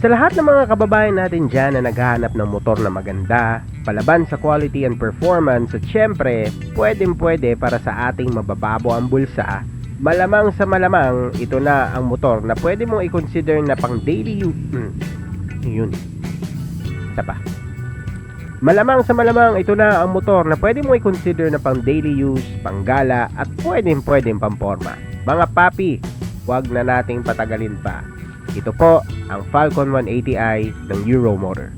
Sa lahat ng mga kababayan natin dyan na naghahanap ng motor na maganda, palaban sa quality and performance at syempre, pwede para sa ating mabababo ang bulsa, malamang sa malamang ito na ang motor na pwede mong i-consider na pang daily use. Yun. Isa pa. Malamang sa malamang ito na ang motor na pwede mong i-consider na pang daily use, pang gala at pwedeng pang forma. Mga papi, huwag na nating patagalin pa. Ito po ang Falcon 180i ng Euromotor.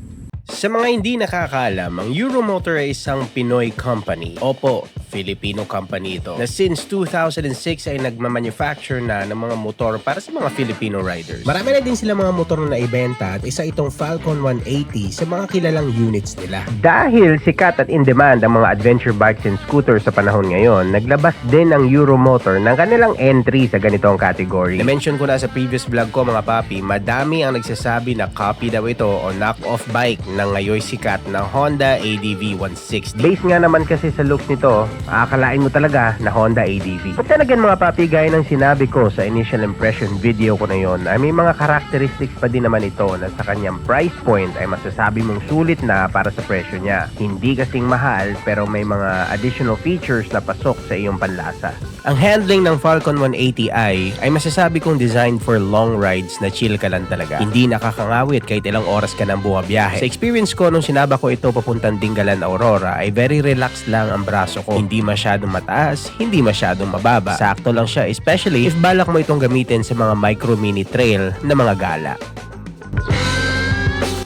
Sa mga hindi nakakaalam, ang Euromotor ay isang Pinoy company. Opo, Filipino company ito na since 2006 ay nagmamanufacture na ng mga motor para sa mga Filipino riders. Marami na din sila mga motor na naibenta at isa itong Falcon 180 sa mga kilalang units nila. Dahil sikat at in demand ang mga adventure bikes and scooters sa panahon ngayon, naglabas din ang Euromotor ng kanilang entry sa ganitong category. Na-mention ko na sa previous vlog ko mga papi, madami ang nagsasabi na copy daw ito o knock-off bike ng ngayon sikat na Honda ADV 160. Base nga naman kasi sa looks nito, akalain mo talaga na Honda ADV. At talagang mga papi, gaya ng sinabi ko sa initial impression video ko na yon, ay may mga characteristics pa din naman ito na sa kanyang price point ay masasabi mong sulit na para sa presyo niya. Hindi kasing mahal pero may mga additional features na pasok sa iyong panlasa. Ang handling ng Falcon 180i ay masasabi kong designed for long rides na chill ka lang talaga. Hindi nakakangawit kahit ilang oras ka nang bumabiyahe. Sa experience ko nung sinaba ko ito papuntang Dingalan, Aurora ay very relaxed lang ang braso ko. Hindi masyadong mataas, hindi masyadong mababa. Sakto lang siya, especially if balak mo itong gamitin sa mga micro mini trail na mga gala.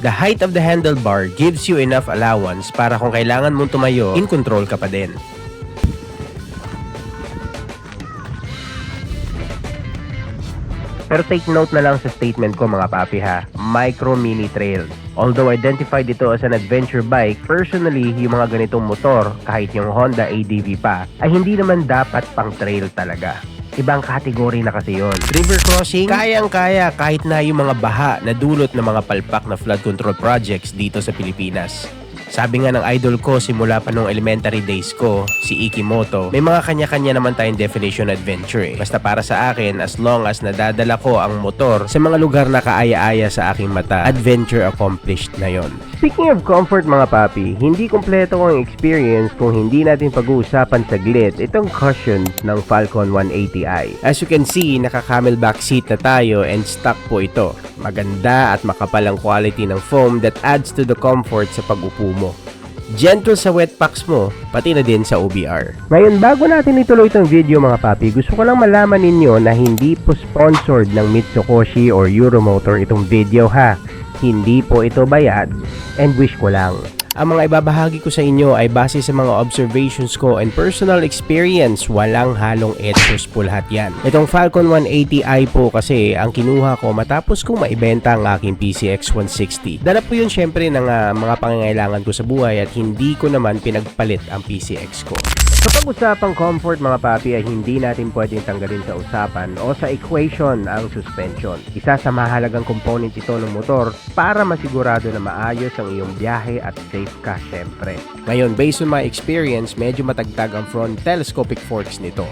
The height of the handlebar gives you enough allowance para kung kailangan mong tumayo, in control ka pa din. Pero take note na lang sa statement ko mga papi ha, micro mini trail. Although identified ito as an adventure bike, personally, yung mga ganitong motor, kahit yung Honda ADV pa, ay hindi naman dapat pang trail talaga. Ibang kategory na kasi yon. River crossing, kayang-kaya kahit na yung mga baha na dulot ng mga palpak na flood control projects dito sa Pilipinas. Sabi nga ng idol ko simula pa nung elementary days ko, si Ikimoto, may mga kanya-kanya naman tayong definition adventure eh. Basta para sa akin, as long as nadadala ko ang motor sa mga lugar na kaaya-aya sa aking mata, adventure accomplished na yon. Speaking of comfort mga papi, hindi kompleto ang experience kung hindi natin pag-uusapan saglit itong cushions ng Falcon 180i. As you can see, naka-camelback seat na tayo and stock po ito. Maganda at makapal ang quality ng foam that adds to the comfort sa pag-upo mo. Gentle sa wet packs mo, pati na din sa OBR. Ngayon, bago natin ituloy itong video mga papi, gusto ko lang malaman ninyo na hindi po sponsored ng Mitsukoshi or Euromotor itong video ha. Hindi po ito bayad and wish ko lang. Ang mga ibabahagi ko sa inyo ay base sa mga observations ko and personal experience, walang halong etsos po lahat yan. Itong Falcon 180i po kasi ang kinuha ko matapos kong maibenta ang aking PCX 160. Dala po yun syempre ng mga pangangailangan ko sa buhay at hindi ko naman pinagpalit ang PCX ko. Kapag usapang comfort mga papi ay hindi natin pwedeng tanggalin sa usapan o sa equation ang suspension. Isa sa mahalagang component ito ng motor para masigurado na maayos ang iyong biyahe at safe ka syempre. Ngayon, based on my experience, medyo matagtag ang front telescopic forks nito.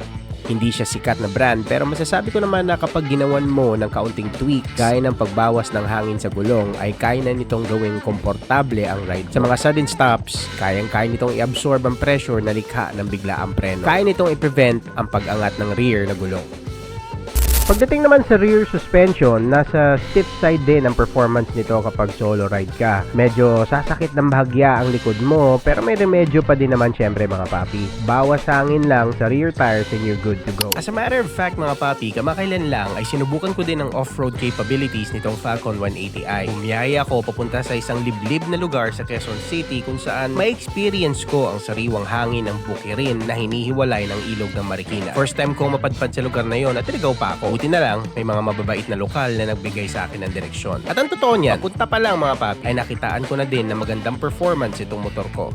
Hindi siya sikat na brand pero masasabi ko naman na kapag ginawan mo ng kaunting tweaks gaya ng pagbawas ng hangin sa gulong ay kaya na nitong gawing komportable ang ride. Sa mga sudden stops, kayang-kaya nitong i-absorb ang pressure na likha ng biglaang preno. Kaya nitong i-prevent ang pag-angat ng rear na gulong. Pagdating naman sa rear suspension, nasa stiff side din ang performance nito kapag solo ride ka. Medyo sasakit ng bahagya ang likod mo, pero may remedyo pa din naman syempre mga papi. Bawas hangin lang sa rear tires and you're good to go. As a matter of fact mga papi, kamakailan lang ay sinubukan ko din ang off-road capabilities nitong Falcon 180i. Bumiyaya ako papunta sa isang liblib na lugar sa Quezon City kung saan may experience ko ang sariwang hangin ng bukirin na hinihiwalay ng ilog ng Marikina. First time ko mapadpad sa lugar na yon at niligaw pa ako. Buti na lang, may mga mababait na lokal na nagbigay sa akin ng direksyon. At ang totoo niyan, punta pa lang mga papi, ay nakitaan ko na din na magandang performance itong motor ko.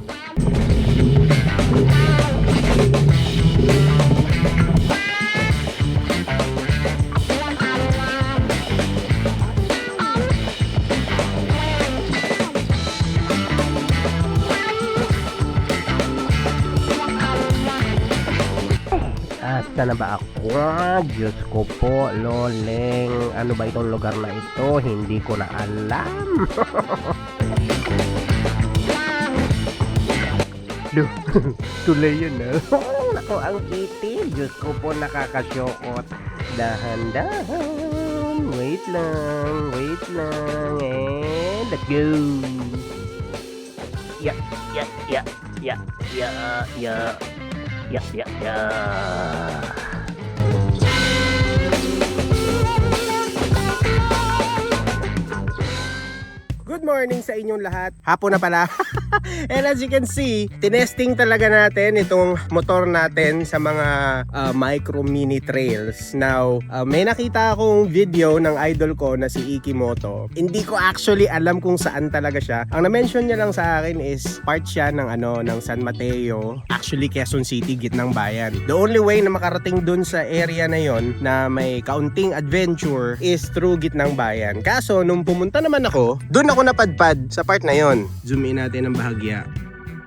na ba ako? Diyos ko po, loleng. Ano ba itong lugar na ito? Hindi ko na alam. Tulay yun na. Ako ang itim. Diyos ko po, nakakasyokot. Dahan-dahan. Wait lang. And let's go. Yeah. Good morning sa inyong lahat. Hapon na pala. And as you can see, tinesting talaga natin itong motor natin sa mga micro mini trails. Now, may nakita akong video ng idol ko na si Ikimoto. Hindi ko actually alam kung saan talaga siya. Ang na-mention niya lang sa akin is part siya ng ng San Mateo. Actually, Quezon City, gitnang bayan. The only way na makarating dun sa area na yon na may kaunting adventure is through gitnang bayan. Kaso, nung pumunta naman ako, dun ako napadpad sa part na yon. Zoom in natin ang bahagya.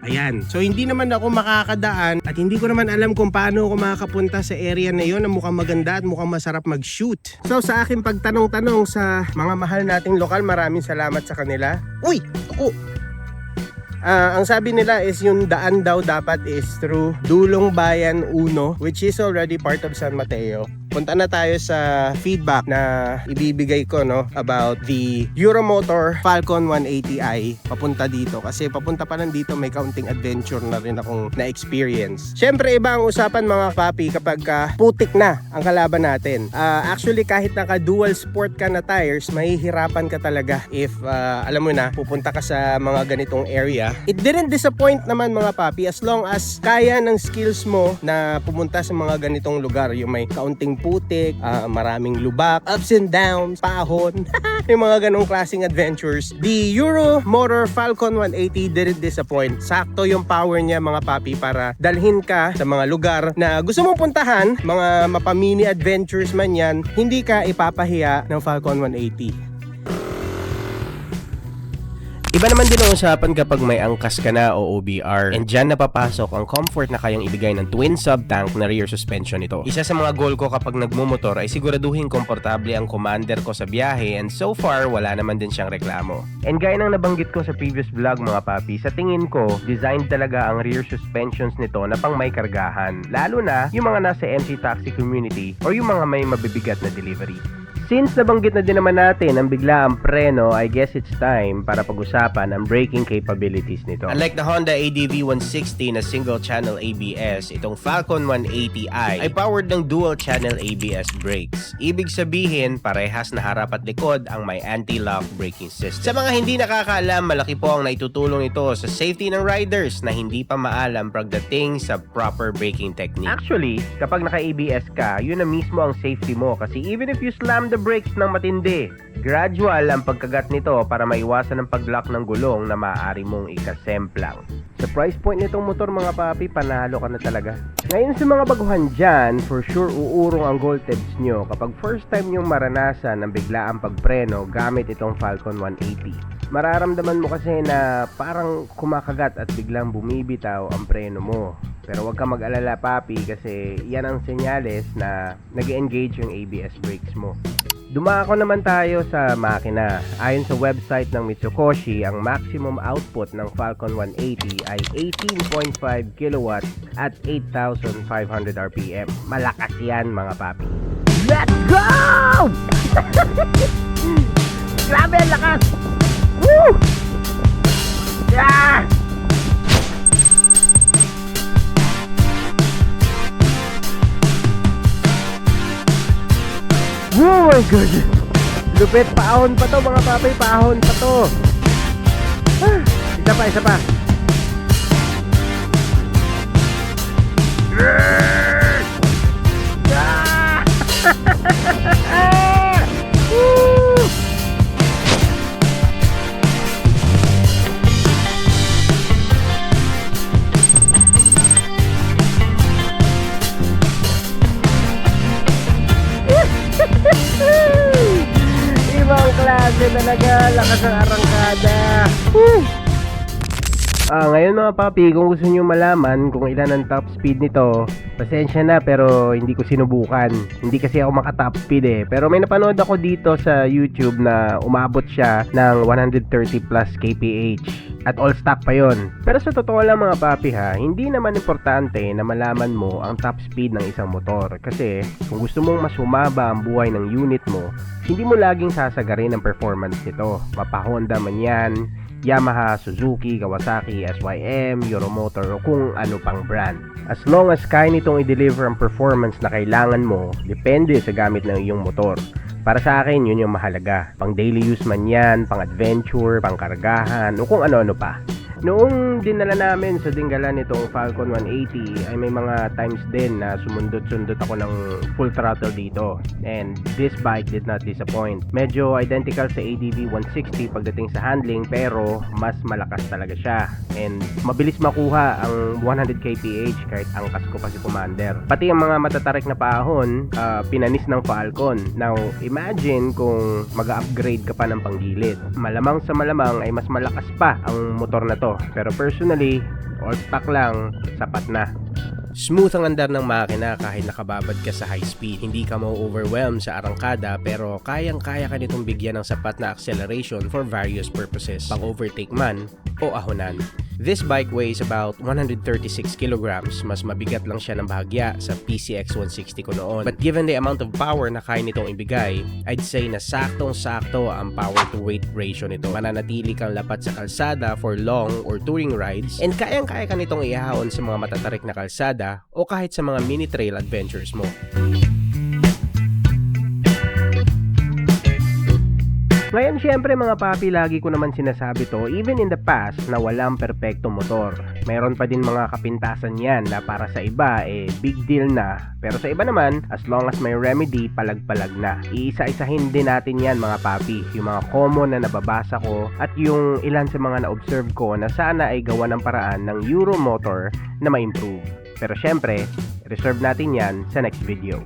Ayan. So hindi naman ako makakadaan at hindi ko naman alam kung paano ako makakapunta sa area na yon na mukhang maganda at mukhang masarap mag-shoot. So sa akin pagtanong-tanong sa mga mahal nating lokal, maraming salamat sa kanila. Uy! Ako! Ang sabi nila is yung daan daw dapat is through Dulong Bayan 1, which is already part of San Mateo. Punta na tayo sa feedback na ibibigay ko about the Euromotor Falcon 180i papunta dito. Kasi papunta pa lang dito may kaunting adventure na rin akong na-experience. Syempre iba ang usapan mga papi kapag putik na ang kalaban natin. Actually kahit naka dual sport ka na tires, mahihirapan ka talaga if alam mo na pupunta ka sa mga ganitong area. It didn't disappoint naman mga papi as long as kaya ng skills mo na pumunta sa mga ganitong lugar. Yung may kaunting putik, maraming lubak, ups and downs, pahon, yung mga ganong klaseng adventures. The Euromotor Falcon 180 didn't disappoint. Sakto yung power niya mga papi para dalhin ka sa mga lugar na gusto mong puntahan, mga mapamini adventures man yan, hindi ka ipapahiya ng Falcon 180. Iba naman din ang usapan kapag may angkas ka na o OBR. And dyan napapasok ang comfort na kayang ibigay ng twin sub-tank na rear suspension nito. Isa sa mga goal ko kapag nagmumotor ay siguraduhin komportable ang commander ko sa biyahe and so far wala naman din siyang reklamo. And gaya ng nabanggit ko sa previous vlog mga papi, sa tingin ko, designed talaga ang rear suspensions nito na pang may kargahan. Lalo na yung mga nasa MC taxi community or yung mga may mabibigat na delivery. Since nabanggit na din naman natin ang biglaang preno, I guess it's time para pag-usapan ang braking capabilities nito. Unlike the Honda ADV 160 na single channel ABS, itong Falcon 180i ay powered ng dual channel ABS brakes. Ibig sabihin, parehas na harap at likod ang may anti-lock braking system. Sa mga hindi nakakaalam, malaki po ang naitutulong ito sa safety ng riders na hindi pa maalam pagdating sa proper braking technique. Actually, kapag naka-ABS ka, yun na mismo ang safety mo kasi even if you slam the brakes ng matindi, gradual ang pagkagat nito para maiwasan ang pag-lock ng gulong na maaari mong ikasemplang. Sa price point nitong motor mga papi, panalo ka na talaga. Ngayon sa mga baguhan dyan, for sure uurong ang gold tips nyo kapag first time nyong maranasan ang biglaang pagpreno gamit itong Falcon 180. Mararamdaman mo kasi na parang kumakagat at biglang bumibitaw ang preno mo. Pero huwag ka mag-alala papi kasi yan ang senyales na nag-engage yung ABS brakes mo. Dumako naman tayo sa makina. Ayon sa website ng Mitsukoshi, ang maximum output ng Falcon 180 ay 18.5 kilowatts at 8,500 RPM. Malakas yan mga papi. Let's go! Grabe ang lakas! Woo! Yeah! Oh my God! Lupit, paahon pa to mga papi, paahon pa to. Isa pa. Ibang klase talaga, lakas ng arangkada. Ngayon mga papi, kung gusto nyo malaman kung ilan ang top speed nito, Pasensya na pero hindi ko sinubukan. Hindi kasi ako maka-top speed Pero may napanood ako dito sa YouTube na umabot siya ng 130 plus kph. At all stock pa yon. Pero sa totoo lang mga papi hindi naman importante na malaman mo ang top speed ng isang motor. Kasi kung gusto mong mas humaba ang buhay ng unit mo, hindi mo laging sasagarin ang performance nito. Mapa Honda man yan, Yamaha, Suzuki, Kawasaki, SYM, Euromotor o kung ano pang brand. As long as kaya nitong i-deliver ang performance na kailangan mo, depende sa gamit ng iyong motor. Para sa akin, yun yung mahalaga. Pang daily use man yan, pang adventure, pang kargahan, o kung ano-ano pa. Noong dinala namin sa Dingalan itong Falcon 180 ay may mga times din na sumundot-sundot ako ng full throttle dito. And this bike did not disappoint. Medyo identical sa ADV 160 pagdating sa handling pero mas malakas talaga siya. And mabilis makuha ang 100 kph kahit angkas ko pa si Commander. Pati ang mga matatarik na paahon, pinanis ng Falcon. Now, imagine kung mag-upgrade ka pa ng panggilid. Malamang sa malamang ay mas malakas pa ang motor na to. Pero personally, all stock lang, sapat na. Smooth ang andar ng makina kahit nakababad ka sa high speed. Hindi ka ma-overwhelm sa arangkada pero kayang-kaya ka nitong bigyan ng sapat na acceleration for various purposes, pang-overtake man o ahonan. This bike weighs about 136 kilograms. Mas mabigat lang siya ng bahagya sa PCX 160 ko noon. But given the amount of power na kaya nitong ibigay, I'd say na saktong-sakto ang power to weight ratio nito. Mananatili kang lapat sa kalsada for long or touring rides and kayang-kaya ka nitong ihahon sa mga matatarik na kalsada o kahit sa mga mini trail adventures mo. Ngayon syempre mga papi, lagi ko naman sinasabi to, even in the past na walang perpektong motor. Meron pa din mga kapintasan yan na para sa iba big deal na. Pero sa iba naman, as long as may remedy, palag-palag na. Iisa-isahin din natin yan mga papi. Yung mga common na nababasa ko at yung ilan sa mga na-observe ko na sana ay gawa ng paraan ng Euromotor na ma-improve. Pero syempre, reserve natin yan sa next video.